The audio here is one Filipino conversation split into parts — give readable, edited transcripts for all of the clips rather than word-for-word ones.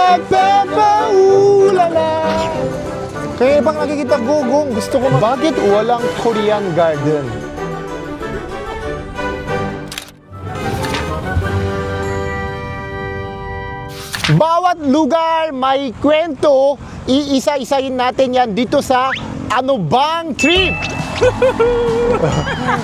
Pepe, ulala. Kaya bang nakikita gugong, gusto ko bakit walang Korean garden? Bawat lugar may kwento, iisa-isahin natin yan dito sa Ano Bang Trip?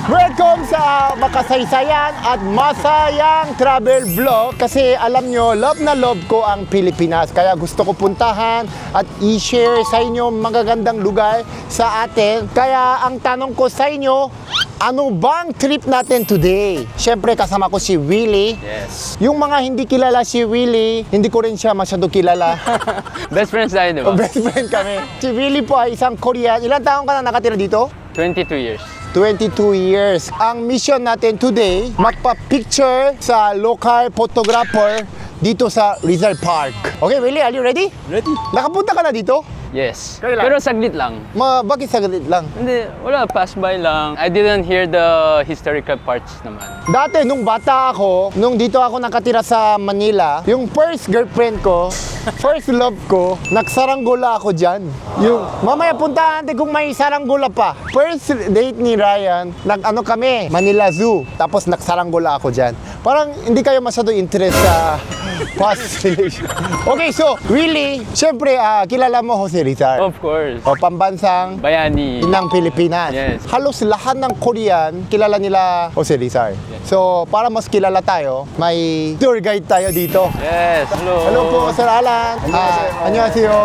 Welcome sa makasaysayan at masayang travel vlog. Kasi alam nyo, love na love ko ang Pilipinas. Kaya gusto ko puntahan at i-share sa inyo magagandang lugar sa atin. Kaya ang tanong ko sa inyo, ano bang trip natin today? Siyempre kasama ko si Willie. Yes. Yung mga hindi kilala si Willie, hindi ko rin siya masyado kilala. Best friends tayo, di ba? Best friend kami. Si Willie po ay isang Korean. Ilang taon ka na nakatira dito? 22 years. 22 years. Ang mission natin today, magpa-picture sa local photographer dito sa Rizal Park. Okay, Willie, are you ready? Ready? Nakapunta ka na dito? Yes. Kailan? Pero saglit lang. Bakit saglit lang? Hindi, wala, pass by lang. I didn't hear the historical parts naman. Dati, nung bata ako, nung dito ako nakatira sa Manila, yung first girlfriend ko, first love ko, nagsaranggola ako dyan. Yung, mamaya puntahan natin kung may saranggola pa. First date ni Ryan, nag-ano kami, Manila Zoo. Tapos nagsaranggola ako dyan. Parang hindi kayo masyado interest sa past relation. Okay, so, Willie, syempre, kilala mo Jose Rizal. Of course. O pambansang Bayani. ng Pilipinas. Yes. Halos lahat ng Korean, kilala nila Jose Rizal. So, para mas kilala tayo, may tour guide tayo dito. Yes. Hello. Hello po, Sir Alan. Annyeonghaseyo.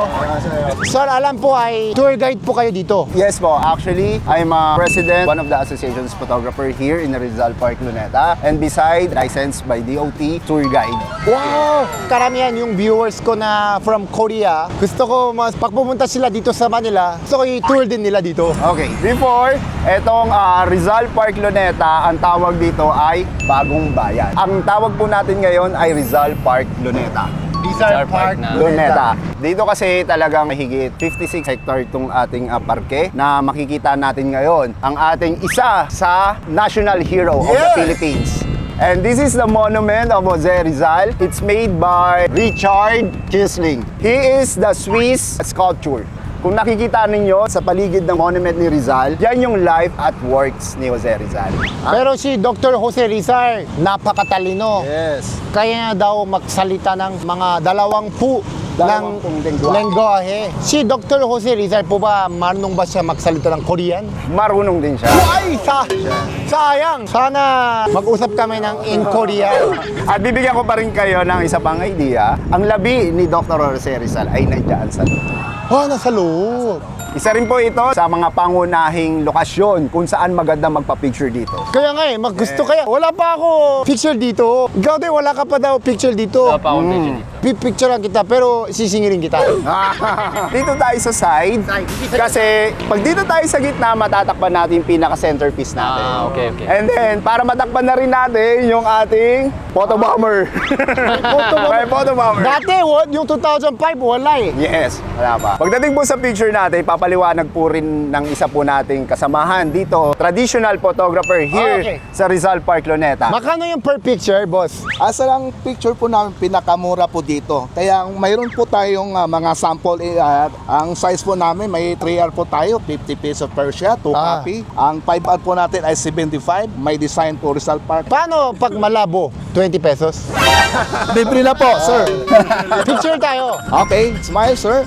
Sir Alan po ay tour guide po kayo dito. Yes po, actually, I'm a president, one of the association's photographer here in Rizal Park, Luneta. And beside, licensed by DOT, tour guide. Wow! Karamihan yung viewers ko na from Korea, gusto ko mas pag pumunta sila dito sa Manila, gusto ko i-tour din nila dito. Okay, before, etong Rizal Park, Luneta, ang tawag dito ay Bagong Bayan. Ang tawag po natin ngayon ay Rizal Park, Luneta. Rizal Park, na. Luneta. Dito kasi talagang mahigit 56 hectare itong ating parke na makikita natin ngayon. Ang ating isa sa national hero of the Philippines. And this is the monument of Jose Rizal. It's made by Richard Kisling. He is the Swiss sculpture. Kung nakikita ninyo sa paligid ng monument ni Rizal, yan yung life at works ni Jose Rizal. Pero si Dr. Jose Rizal, napakatalino. Yes. Kaya niya daw magsalita ng mga 20 ng lengguwahe. Si Dr. Jose Rizal po ba, marunong ba siya magsalita ng Korean? Marunong din siya. Ay, sayang! Sana mag-usap kami ng in Korean. At bibigyan ko pa rin kayo ng isa pang idea. Ang labi ni Dr. Jose Rizal ay nandiyan sa loob. Nasa loob. Isa rin po ito sa mga pangunahing lokasyon kung saan maganda magpa-picture dito. Kaya nga gusto kaya. Wala pa ako picture dito. Ikaw din, wala ka pa daw picture dito. Wala pa akong picture dito. Pipicturean kita, pero sisingirin kita. Dito tayo sa side. Kasi pag dito tayo sa gitna, matatakpan natin yung pinaka-centerpiece natin. Okay. And then, para matakpan na rin natin yung ating photo bomber. May photo bomber. Dati, yung 2005, wala eh. Yes, wala pa. Pagdating po sa picture natin, papaliwanag po rin ng isa po nating kasamahan dito. Traditional photographer here sa Rizal Park, Luneta. Makano yung per picture, boss? Asa lang picture po namin, pinakamura po dito. Kaya mayroon po tayong mga sample. Ang size po namin, may 3R po tayo, 50 pesos per shot, 2 copy. Ang 5R po natin ay 75. May design po Rizal Park. Paano pag malabo? 20 pesos? Libre na po, sir. Picture tayo. Okay, smile, sir.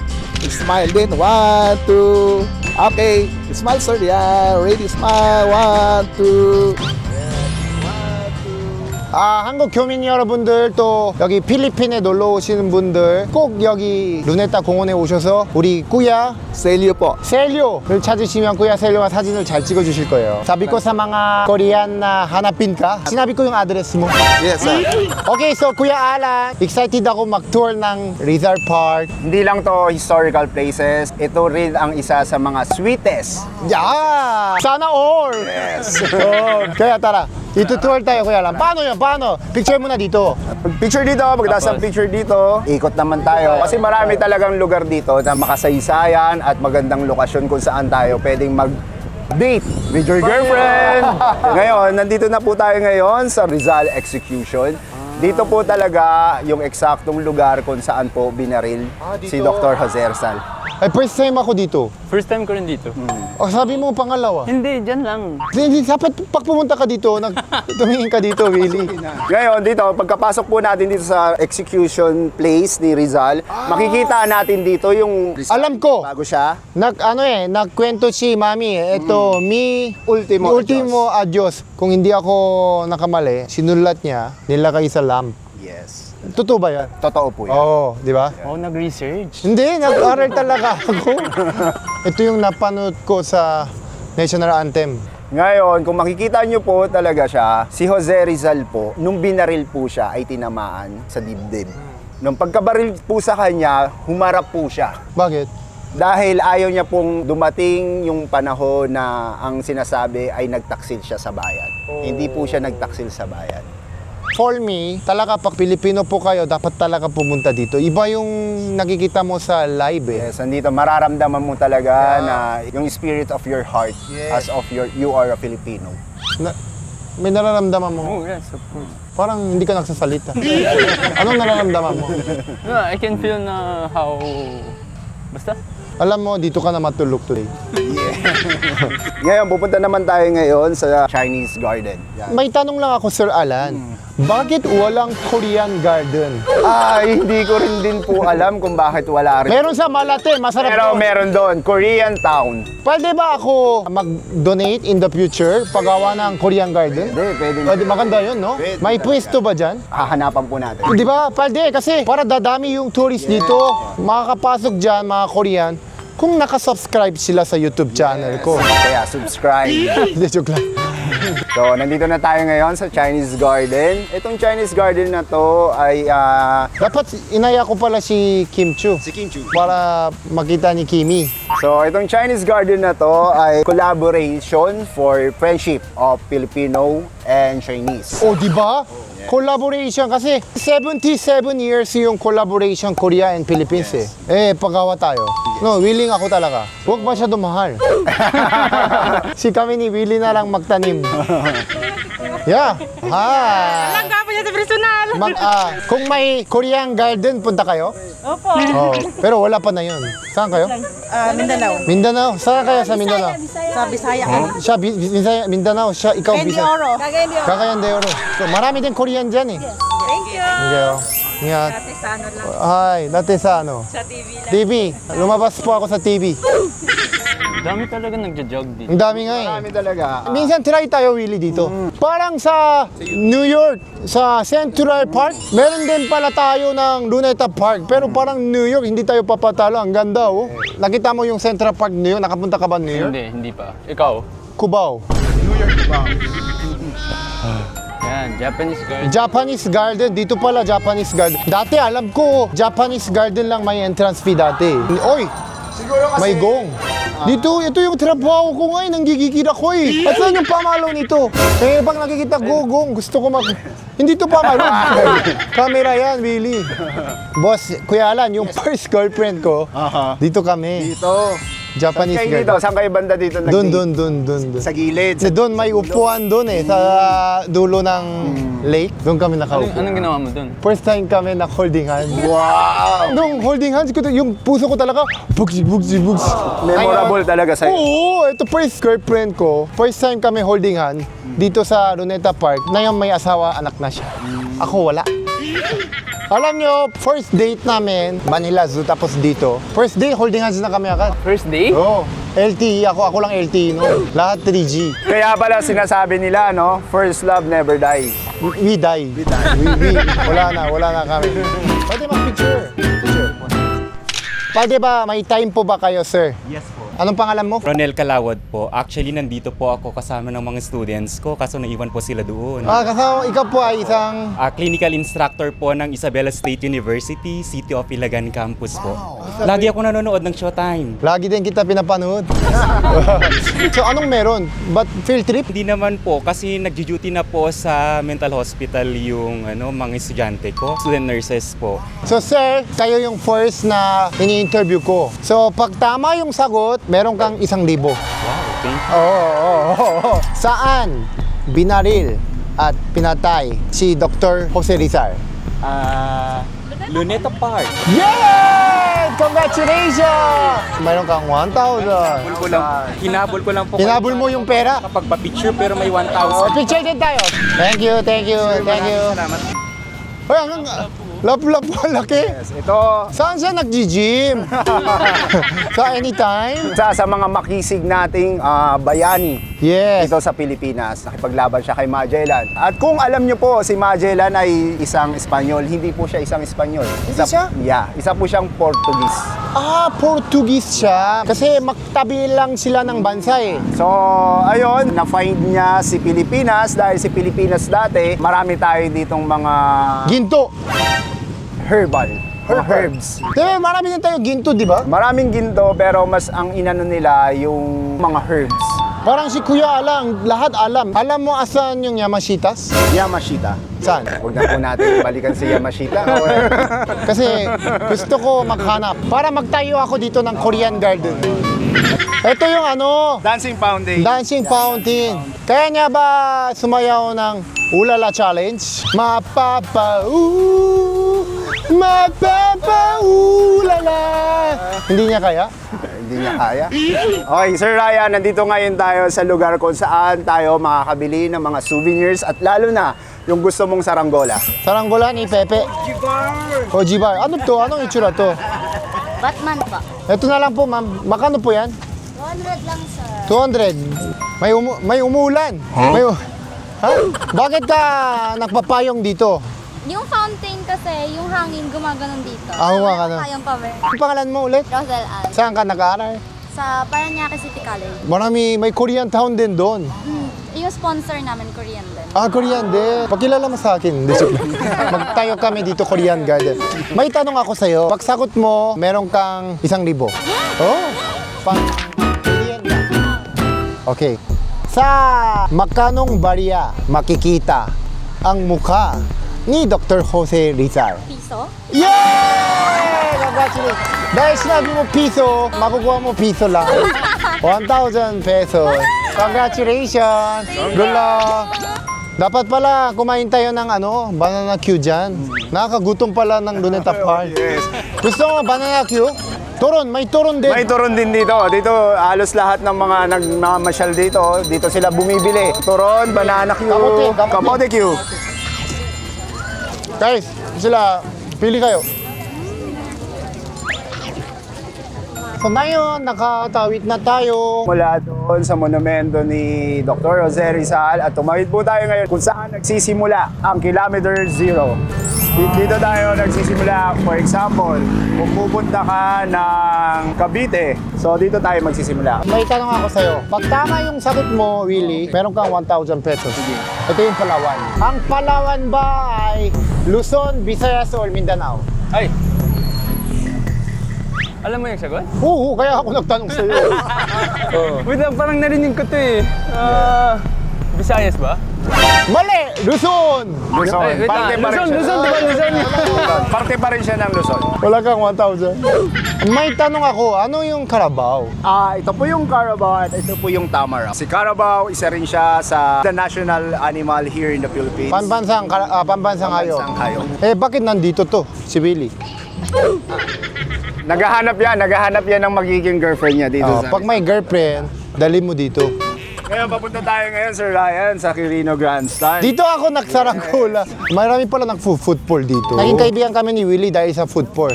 Smile din. 1, 2. Okay, smile, sir. Yeah, ready, smile. 1, 2. 한국 교민 여러분들 또 여기 필리핀에 놀러 오시는 분들 꼭 여기 루네타 공원에 오셔서 우리 꾸야 Selyo po. 셀료를 찾으시면 꾸야 셀료가 사진을 잘 찍어주실 거예요. Sabi ko sa mga Korean na hanapin ka, sinabi ko yung address mo. Yes, sir. Okay, so Kuya Alan, excited ako mag-tour ng Rizal Park. Hindi lang to historical places, ito rin ang isa sa mga sweetest. Yeah! Sana all! Yes. Kaya tara, ito-tour tayo Kuya Alan. Paano yan? Paano? Picture mo na dito. Picture dito, pagkatapos ng picture dito, ikot naman tayo. Kasi marami talagang lugar dito na makasaysayan at magandang lokasyon kung saan tayo pwedeng mag-date with your girlfriend. Ngayon, nandito na po tayo ngayon sa Rizal Execution. Dito po talaga yung eksaktong lugar kung saan po binaril si Dr. Jose Rizal. Ay, first time ako dito. First time ko rin dito. O, sabi mo pangalawa. Hindi, dyan lang. Hindi, dapat pag pumunta ka dito, tumingin ka dito, Willie. Ngayon, dito, pagkapasok po natin dito sa execution place ni Rizal, makikita natin dito yung Alam ko, bago siya. nagkwento si Mami ito, Ultimo ultimo adios. Kung hindi ako nakamali, sinulat niya, nilagay sa lamp. Yes. Totoo ba yan? Totoo po yan. Oo, di ba? Oh, nag-research. Hindi, nag-aral talaga ako. Ito yung napanood ko sa National Anthem. Ngayon, kung makikita nyo po talaga siya, si Jose Rizal po, nung binaril po siya ay tinamaan sa dibdib. Nung pagkabaril po sa kanya, humarap po siya. Bakit? Dahil ayaw niya pong dumating yung panahon na ang sinasabi ay nagtaksil siya sa bayan. Hindi po siya nagtaksil sa bayan. For me, talaga pag Pilipino po kayo, dapat talaga pumunta dito. Iba yung nakikita mo sa live eh. Yes, andito mararamdaman mo talaga na yung spirit of your heart as of you are a Filipino. May nararamdaman mo. Oh, yes, of course. Parang hindi ka nagsasalita. Anong nararamdaman mo? No, I can feel na how... Basta? Alam mo, dito ka na matulog today. Ngayon, pupunta naman tayo ngayon sa Chinese Garden. May tanong lang ako, Sir Alan. Bakit walang Korean garden? Ay, hindi ko rin din po alam kung bakit wala rin. Meron sa Malate, masarap Pero doon. meron doon, Korean Town. Pwede ba ako mag-donate in the future paggawa ng Korean garden? Pwede. Maganda yun, no? Pwede. May pwesto ba dyan? Hahanapan po natin. Di ba? Pwede kasi para dadami yung tourist dito. Makakapasok dyan, mga Korean, kung nakasubscribe sila sa YouTube channel ko. Kaya subscribe. Hindi, joke lang. So, nandito na tayo ngayon sa Chinese Garden. Itong Chinese Garden na to ay Dapat inaya ko pala si Kim Chu. Para makita ni Kimi. so itong Chinese Garden na to ay collaboration for friendship of Filipino and Chinese. O, di ba? Collaboration kasi 77 years yung collaboration Korea and Philippines eh. Paggawa tayo. No, willing ako talaga. Huwag masyado mahal. Si kami ni Willie na lang magtanim. Yeah. Ang gwapo niya sa personal. Kung may Korean garden, punta kayo? Opo. Oh, pero wala pa na yun. Saan kayo? Mindanao. Mindanao. Saan kaya sa Mindanao? Sa Bisaya. Siya, Bisaya, Mindanao. Siya, ikaw, Candy Bisaya. Oro. Cagayan de Oro. So, marami din Korean dyan eh. Thank you. Okay, oh. Ingat. Dati sa ano lang. Hi, dati sa ano? Sa TV lang. TV. Lumabas po ako sa TV. Dami talaga nagja-jog dito. Ang dami nga eh. Marami talaga. Minsan try tayo, Willie, dito. Parang sa New York, sa Central Park, meron din pala tayo ng Luneta Park. Pero parang New York, hindi tayo papatalo. Ang ganda, oh. Nakita mo yung Central Park New York? Nakapunta ka ba New York? Hindi pa. Ikaw? Cubao. Yan, Japanese garden. Japanese Garden. Dito pala, Japanese Garden. Dati, alam ko, Japanese Garden lang may entrance fee dati. Oy! May gong. Dito, ito yung trabaho ko ngayon, nanggigigil ako eh. At saan yung pamalo nito? Pag nakikita gong, gusto ko Hindi to pamalo. Camera yan, Willie. Boss, Kuya Alan, yung first girlfriend ko, dito kami. Dito. Japanese Saan kayo dito? Garden. Saan kayo banda dito? Doon. Sa gilid. Kasi doon, may upuan doon eh, sa dulo ng lake. Doon kami nakaupo. Anong ginawa mo dun? First time kami na holding hands. Wow! Nung holding hands ko, yung puso ko talaga, bugs. Memorable talaga sa'yo. Oo, ito first girlfriend ko. First time kami holding hand dito sa Luneta Park. Na yung may asawa, anak na siya. Ako wala. Alam nyo, first date namin, Manila Zoo, tapos dito. First date, holding hands na kami agad. First day? Oo. LTE, ako lang LTE, no? Lahat 3G. Kaya pala sinasabi nila, no? First love never dies. We die. Wala na kami. Pwede mag-picture. Pwede ba, may time po ba kayo, sir? Yes po. Anong pangalan mo? Ronel Calawad po. Actually, nandito po ako kasama ng mga students ko kaso naiwan po sila doon. Kasama, ikaw po ay isang... Clinical instructor po ng Isabela State University, City of Ilagan Campus po. Lagi ako nanonood ng Showtime. Lagi din kita pinapanood. So anong meron? But field trip? Hindi naman po kasi nag-duty na po sa mental hospital yung mga estudyante ko, student nurses po. So sir, kayo yung first na ini-interview ko. So pag tama yung sagot, meron kang 1,000. Wow, thank you. Oo. Saan binaril at pinatay si Dr. Jose Rizal? Luneta Park. Yay! Congratulations! Mayroon kang 1,000. Hinabol ko lang po. Hinabol mo yung pera. Kapag pa-picture pero may 1,000. Picture din tayo. Thank you, thank you, thank you. Salamat. Hoy, hanggang lap-lap malaki. Ito, Saan siya nag-gym? Sa anytime? isa sa mga makisig nating bayani Yes. dito sa Pilipinas. Nakipaglaban siya kay Magellan. At kung alam nyo po, si Magellan ay isang Espanyol. Hindi po siya isang Espanyol. siya? Yeah, isa po siyang Portuguese. Ah, Portuguese siya. Kasi magtabi lang sila ng bansa eh. So, ayun, na-find niya si Pilipinas dahil si Pilipinas dati, marami tayo ditong mga Ginto. herbal. Or herbs. Diba, marami din tayo ginto, di ba? Maraming ginto pero mas ang inano nila yung mga herbs. Parang si Kuya Alang, lahat alam. Alam mo asan yung Yamashitas? Yamashita. Saan? Huwag na po natin balikan si Yamashita. Kasi gusto ko maghanap. Para magtayo ako dito ng Korean Garden. Ito yung ano, Dancing Fountain. dancing fountain. Kaya niya ba sumayaw ng Ulala Challenge? Ulala. Hindi niya kaya? Hindi niya kaya. Okay, Sir Ryan, nandito ngayon tayo sa lugar kung saan tayo makakabili ng mga souvenirs at lalo na yung gusto mong saranggola. Saranggola ni Pepe. Ojibar. Ano to? Anong itsura to? Batman pa. Ito na lang po, ma'am. Makano po yan? 200 lang, sir. 200. May umuulan. Ha? Bakit ka nagpapayong dito? Yung fountain kasi, yung hangin gumaganon dito. Huwa ka na. Kayang power. Ang pangalan mo ulit? Rosel Ann. Saan ka nag-aaral? Sa Paranaque City College. May Korean town din doon. Yung sponsor namin, Korean din. Korean din. Pakilala mo sa akin. Hindi, joke lang. Magtayo kami dito, Korean Garden. May tanong ako sa'yo. Pag sagot mo, meron kang 1,000. Oh, Korean ka. Okay. Sa Makanong Barya, makikita ang mukha ni Dr. Jose Rizal. Piso? Yay! Congratulations! Dahil sinabi mo piso, makukuha mo piso lang. 1,000 pesos. Congratulations! Good luck! Dapat pala kumain tayo ng banana Q dyan. Nakakagutom pala ng Luneta Park. Yes. Gusto mo banana Q? Turon, may turon din. May turon din dito. Dito, halos lahat ng mga nagmamasyal dito, dito sila bumibili. Turon, banana Q, kamote Q. Guys, sila, pili kayo. So ngayon, nakatawid na tayo. Mula doon sa monumento ni Dr. Jose Rizal at tumawid po tayo ngayon kung saan nagsisimula ang Kilometer Zero. Dito tayo nagsisimula, for example, kung pupunta ka ng Cavite, so dito tayo magsisimula. May tanong ako sa'yo. Pag tama yung sagot mo, Willie, meron kang 1,000 pesos. Ito yung Palawan. Ang Palawan ba ay Luzon, Visayas, or Mindanao? Ay! Alam mo yung sagot? Oo, kaya ako nagtanong sa'yo. Wait lang, parang narinig ko to eh. Visayas ba? Mali! Luzon! Luzon. Ay, wait Parte lang. pa rin Luzon, siya. Luzon, di ba Luzon? Parte pa rin siya ng Luzon. Wala kang 1,000. May tanong ako, ano yung Carabao? Ito po yung Carabao at ito po yung Tamaraw. Si Carabao, isa rin siya sa the national animal here in the Philippines. Pambansang hayop. Pambansang hayop. Bakit nandito to, si Willie? Naghahanap yan ng magiging girlfriend niya dito sa... Pag may girlfriend, dali mo dito. Ngayon, papunta tayo ngayon, Sir Ryan, sa Quirino Grandstand. Dito ako nagsaranggola. Marami pala nag-football dito. Naging kaibigan kami ni Willie dahil sa football.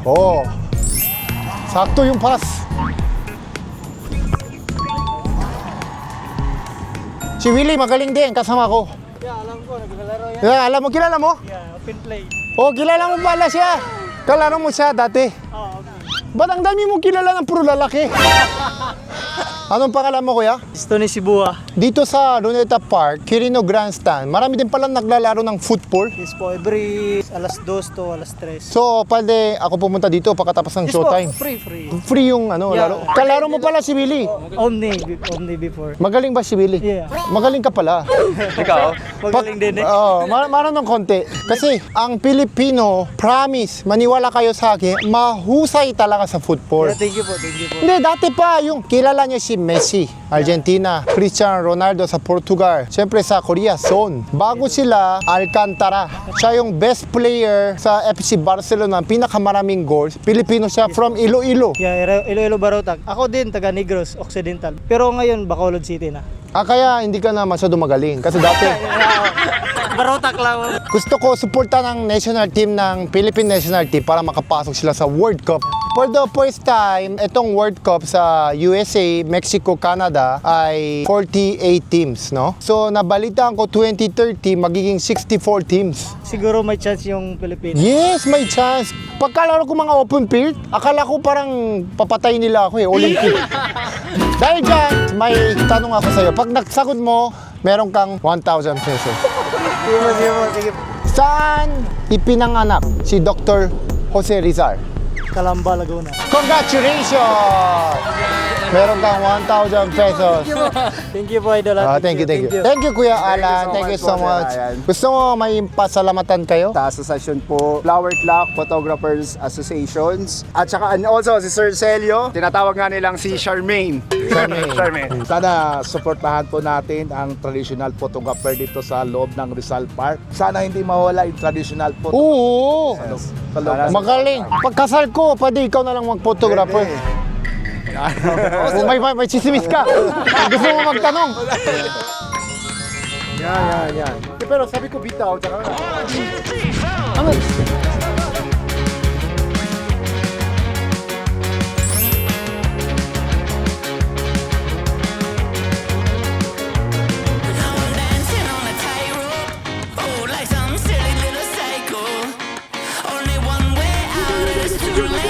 Oh. Sakto yung pass. Si Willie magaling din, kasama ko. Yeah, alam ko, naglalaro yan. Yeah, alam mo, kilala mo? Yeah, open play. Oh, kilala mo pala siya. Kalaro mo siya dati. Ba't ang dami mo kilala ng puro lalaki? Anong pangalan mo, kuya? Tony Sibua. Dito sa Luneta Park, Quirino Grandstand, marami din pala naglalaro ng football. Yes po, every alas 2 to alas 3. So, pwede ako pumunta dito pagkatapos ng Yes po, showtime. free. Free yung Yeah. laro. Kalaro mo pala si Willie. Omni before. Magaling ba si Willie? Yeah. Magaling ka pala. Ikaw? Magaling din eh. Oo, marunong konti. Kasi ang Pilipino, promise, maniwala kayo sa akin, mahusay talaga sa football. Yeah, thank you po. Hindi, dati pa yung kilala niyo si Messi, Argentina, Cristiano Ronaldo sa Portugal, siyempre sa Korea, Son. Bago sila, Alcantara. Siya yung best player sa FC Barcelona, pinakamaraming goals. Pilipino siya from Iloilo. Yeah, Iloilo Barotac. Ako din, taga Negros, Occidental. Pero ngayon, Bacolod City na. Kaya hindi ka na masyado magaling. Kasi dati, Barotac lang. gusto ko suporta ng national team ng Philippine national team para makapasok sila sa World Cup. For the first time, itong World Cup sa USA, Mexico, Canada ay 48 teams, no? So, nabalitaan ko 2030 magiging 64 teams. Siguro may chance yung Pilipinas. Yes, may chance. Pagkalaro ko mga open field, akala ko parang papatay nila ako Olympic. Dahil dyan, may tanong ako sa'yo. Pag nagsagot mo, meron kang 1,000 pesos. Sige. Saan ipinanganak si Dr. Jose Rizal? Calamba, Laguna. Congratulations! Meron kang 1,000 pesos. Thank you po, Idol. Thank you. Thank you, Kuya Alan. Thank you so much. Ryan. Gusto mo may pasalamatan kayo? Sa association po, Flower Clock Photographers Associations. At saka and also si Sir Celio, tinatawag nga nilang si Charmaine. Charmaine. Sana suportahan po natin ang traditional photographer dito sa loob ng Rizal Park. Sana hindi mawala yung traditional photographer. Oo. Sa loob ng- Magaling. Pagkasal ko, pwede ikaw na lang mag-photographer. Kung may chismis ka, gusto mo magtanong. Yan. Pero sabi ko bitaw, tsaka ano? Dancing on a tightrope, oh, like some silly little psycho. Only one way out, it's too late.